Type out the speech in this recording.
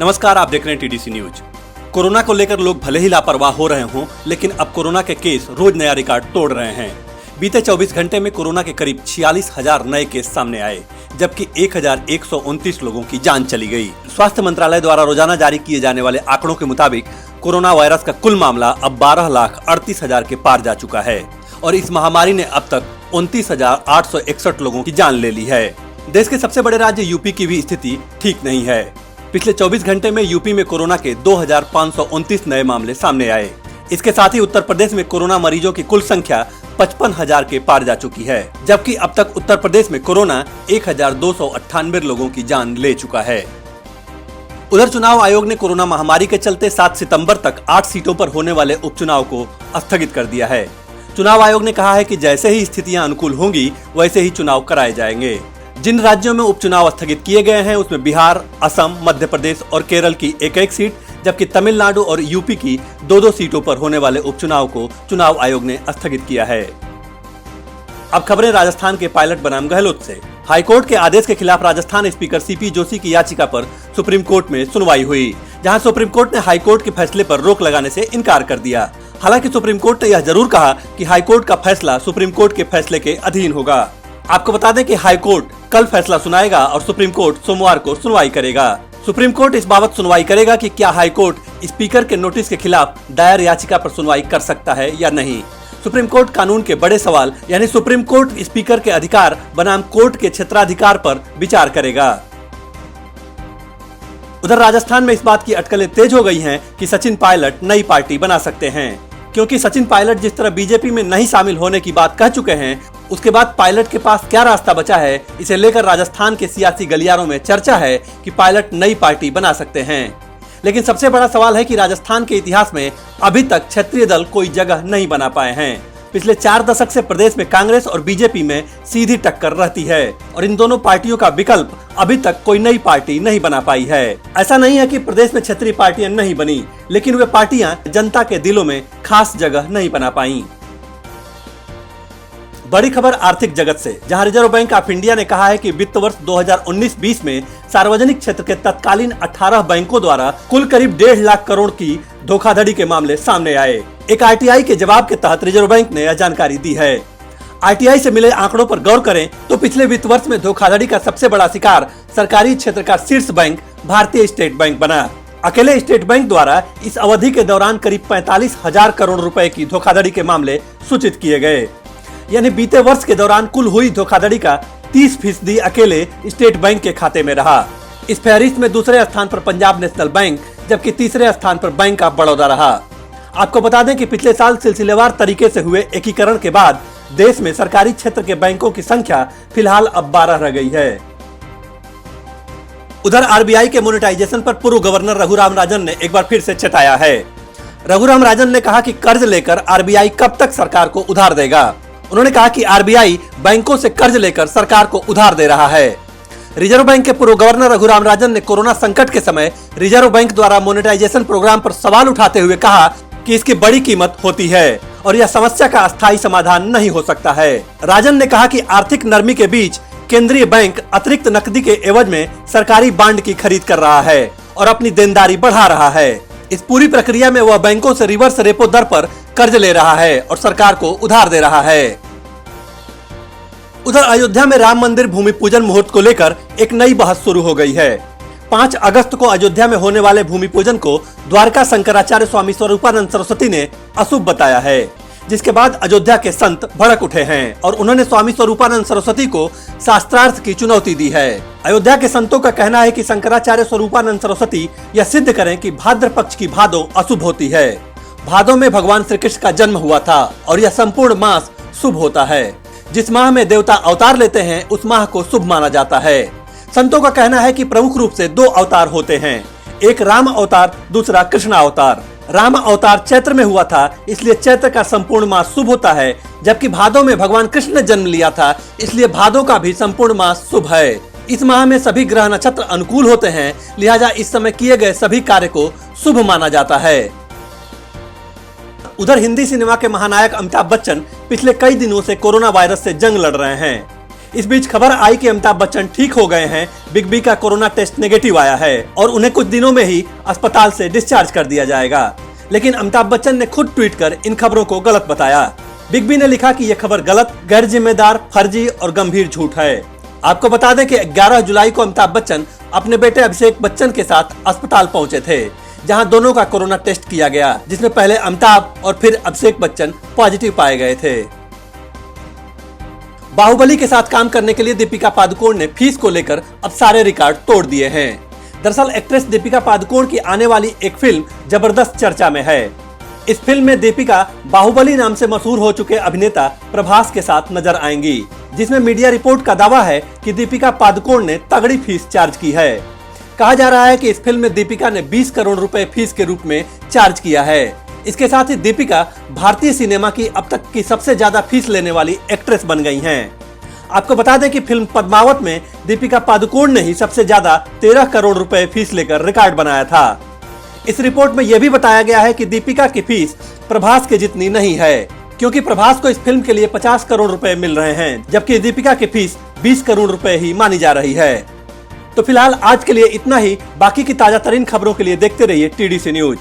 नमस्कार, आप देख रहे हैं टीडीसी न्यूज। कोरोना को लेकर लोग भले ही लापरवाह हो रहे हों, लेकिन अब कोरोना के केस रोज नया रिकॉर्ड तोड़ रहे हैं। बीते 24 घंटे में कोरोना के करीब 46,000 नए केस सामने आए, जबकि 1,129 लोगों की जान चली गई। स्वास्थ्य मंत्रालय द्वारा रोजाना जारी किए जाने वाले आंकड़ों के मुताबिक कोरोना वायरस का कुल मामला अब 12,38,000 के पार जा चुका है और इस महामारी ने अब तक 29,861 लोगों की जान ले ली है। देश के सबसे बड़े राज्य यूपी की भी स्थिति ठीक नहीं है। पिछले 24 घंटे में यूपी में कोरोना के 2,529 नए मामले सामने आए। इसके साथ ही उत्तर प्रदेश में कोरोना मरीजों की कुल संख्या 55,000 के पार जा चुकी है, जबकि अब तक उत्तर प्रदेश में कोरोना 1,298 लोगों की जान ले चुका है। उधर चुनाव आयोग ने कोरोना महामारी के चलते 7 सितंबर तक 8 सीटों पर होने वाले उपचुनाव को स्थगित कर दिया है। चुनाव आयोग ने कहा है कि जैसे ही स्थितियां अनुकूल होंगी वैसे ही चुनाव कराए जाएंगे। जिन राज्यों में उपचुनाव स्थगित किए गए हैं उसमें बिहार, असम, मध्य प्रदेश और केरल की एक सीट, जबकि तमिलनाडु और यूपी की 2 सीटों पर होने वाले उपचुनाव को चुनाव आयोग ने स्थगित किया है। अब खबरें राजस्थान के पायलट बनाम गहलोत से। हाईकोर्ट के आदेश के खिलाफ राजस्थान स्पीकर सीपी जोशी की याचिका पर सुप्रीम कोर्ट में सुनवाई हुई, जहां सुप्रीम कोर्ट ने हाईकोर्ट के फैसले पर रोक लगाने से इनकार कर दिया। हालांकि सुप्रीम कोर्ट ने यह जरूर कहा कि हाईकोर्ट का फैसला सुप्रीम कोर्ट के फैसले के अधीन होगा। आपको बता दें कि हाईकोर्ट कल फैसला सुनाएगा और सुप्रीम कोर्ट सोमवार को सुनवाई करेगा। सुप्रीम कोर्ट इस बाबत सुनवाई करेगा कि क्या हाईकोर्ट स्पीकर के नोटिस के खिलाफ दायर याचिका पर सुनवाई कर सकता है या नहीं। सुप्रीम कोर्ट कानून के बड़े सवाल यानी सुप्रीम कोर्ट स्पीकर के अधिकार बनाम कोर्ट के क्षेत्राधिकार पर विचार करेगा। उधर राजस्थान में इस बात की अटकलें तेज हो गई हैं कि सचिन पायलट नई पार्टी बना सकते हैं, क्योंकि सचिन पायलट जिस तरह बीजेपी में नहीं शामिल होने की बात कह चुके हैं, उसके बाद पायलट के पास क्या रास्ता बचा है, इसे लेकर राजस्थान के सियासी गलियारों में चर्चा है कि पायलट नई पार्टी बना सकते हैं। लेकिन सबसे बड़ा सवाल है कि राजस्थान के इतिहास में अभी तक क्षेत्रीय दल कोई जगह नहीं बना पाए हैं। पिछले 4 दशक से प्रदेश में कांग्रेस और बीजेपी में सीधी टक्कर रहती है और इन दोनों पार्टियों का विकल्प अभी तक कोई नई पार्टी नहीं बना पाई है। ऐसा नहीं है कि प्रदेश में क्षेत्रीय पार्टियां नहीं बनी, लेकिन वे पार्टियां जनता के दिलों में खास जगह नहीं बना पाई। बड़ी खबर आर्थिक जगत से, जहां रिजर्व बैंक ऑफ इंडिया ने कहा है कि वित्त वर्ष 2019-20 में सार्वजनिक क्षेत्र के तत्कालीन 18 बैंकों द्वारा कुल करीब 1.5 लाख करोड़ की धोखाधड़ी के मामले सामने आए। एक आरटीआई के जवाब के तहत रिजर्व बैंक ने यह जानकारी दी है। आरटीआई से मिले आंकड़ों पर गौर करें तो पिछले वित्त वर्ष में धोखाधड़ी का सबसे बड़ा शिकार सरकारी क्षेत्र का शीर्ष बैंक भारतीय स्टेट बैंक बना। अकेले स्टेट बैंक द्वारा इस अवधि के दौरान करीब 45,000 करोड़ रुपए की धोखाधड़ी के मामले सूचित किए गए। यानी बीते वर्ष के दौरान कुल हुई धोखाधड़ी का 30% अकेले स्टेट बैंक के खाते में रहा। इस फहरिस्त में दूसरे स्थान पर पंजाब नेशनल बैंक, जबकि तीसरे स्थान पर बैंक ऑफ बड़ौदा रहा। आपको बता दें कि पिछले साल सिलसिलेवार तरीके से हुए एकीकरण के बाद देश में सरकारी क्षेत्र के बैंकों की संख्या फिलहाल अब 12 रह गई है। उधर आरबीआई के मोनेटाइजेशन पर पूर्व गवर्नर रघुराम राजन ने एक बार फिर से चेताया है। रघुराम राजन ने कहा कि कर्ज लेकर आरबीआई कब तक सरकार को उधार देगा। उन्होंने कहा कि आरबीआई बैंकों से कर्ज लेकर सरकार को उधार दे रहा है। रिजर्व बैंक के पूर्व गवर्नर रघुराम राजन ने कोरोना संकट के समय रिजर्व बैंक द्वारा मोनेटाइजेशन प्रोग्राम पर सवाल उठाते हुए कहा कि इसकी बड़ी कीमत होती है और यह समस्या का अस्थायी समाधान नहीं हो सकता है। राजन ने कहा कि आर्थिक नरमी के बीच केंद्रीय बैंक अतिरिक्त नकदी के एवज में सरकारी बांड की खरीद कर रहा है और अपनी देनदारी बढ़ा रहा है। इस पूरी प्रक्रिया में वह बैंकों से रिवर्स रेपो दर पर कर्ज ले रहा है और सरकार को उधार दे रहा है। उधर अयोध्या में राम मंदिर भूमि पूजन मुहूर्त को लेकर एक नई बहस शुरू हो गई है। 5 अगस्त को अयोध्या में होने वाले भूमि पूजन को द्वारका शंकराचार्य स्वामी स्वरूपानंद सरस्वती ने अशुभ बताया है, जिसके बाद अयोध्या के संत भड़क उठे हैं और उन्होंने स्वामी स्वरूपानंद सरस्वती को शास्त्रार्थ की चुनौती दी है। अयोध्या के संतों का कहना है कि शंकराचार्य स्वरूपानंद सरस्वती यह सिद्ध करें कि भाद्र पक्ष की भादो अशुभ होती है। भादो में भगवान श्री कृष्ण का जन्म हुआ था और यह संपूर्ण मास शुभ होता है। जिस माह में देवता अवतार लेते हैं उस माह को शुभ माना जाता है। संतों का कहना है कि प्रमुख रूप से 2 अवतार होते हैं, एक राम अवतार, दूसरा कृष्ण अवतार। राम अवतार चैत्र में हुआ था, इसलिए चैत्र का संपूर्ण मास शुभ होता है, जबकि भादो में भगवान कृष्ण ने जन्म लिया था, इसलिए भादो का भी संपूर्ण मास शुभ है। इस माह में सभी ग्रह नक्षत्र अनुकूल होते हैं, लिहाजा इस समय किए गए सभी कार्य को शुभ माना जाता है। उधर हिंदी सिनेमा के महानायक अमिताभ बच्चन पिछले कई दिनों से कोरोना वायरस से जंग लड़ रहे हैं। इस बीच खबर आई कि अमिताभ बच्चन ठीक हो गए हैं। बिग बी का कोरोना टेस्ट नेगेटिव आया है और उन्हें कुछ दिनों में ही अस्पताल से डिस्चार्ज कर दिया जाएगा। लेकिन अमिताभ बच्चन ने खुद ट्वीट कर इन खबरों को गलत बताया। बिग बी ने लिखा कि यह खबर गलत, गैर जिम्मेदार, फर्जी और गंभीर झूठ है। आपको बता दें कि 11 जुलाई को अमिताभ बच्चन अपने बेटे अभिषेक बच्चन के साथ अस्पताल पहुंचे थे, जहां दोनों का कोरोना टेस्ट किया गया, जिसमें पहले अमिताभ और फिर अभिषेक बच्चन पॉजिटिव पाए गए थे। बाहुबली के साथ काम करने के लिए दीपिका पादुकोण ने फीस को लेकर अब सारे रिकॉर्ड तोड़ दिए हैं। दरअसल एक्ट्रेस दीपिका पादुकोण की आने वाली एक फिल्म जबरदस्त चर्चा में है। इस फिल्म में दीपिका बाहुबली नाम से मशहूर हो चुके अभिनेता प्रभास के साथ नजर आएंगी, जिसमें मीडिया रिपोर्ट का दावा है कि दीपिका पादुकोण ने तगड़ी फीस चार्ज की है। कहा जा रहा है कि इस फिल्म में दीपिका ने 20 करोड़ रुपए फीस के रूप में चार्ज किया है। इसके साथ ही दीपिका भारतीय सिनेमा की अब तक की सबसे ज्यादा फीस लेने वाली एक्ट्रेस बन गई हैं। आपको बता दें कि फिल्म पद्मावत में दीपिका पादुकोण ने ही सबसे ज्यादा 13 करोड़ रुपए फीस लेकर रिकॉर्ड बनाया था। इस रिपोर्ट में यह भी बताया गया है कि दीपिका की फीस प्रभास के जितनी नहीं है, क्योंकि प्रभास को इस फिल्म के लिए 50 करोड़ रुपए मिल रहे हैं, जबकि दीपिका की फीस 20 करोड़ रुपए ही मानी जा रही है। तो फिलहाल आज के लिए इतना ही। बाकी की ताजा तरीन खबरों के लिए देखते रहिए TDC न्यूज।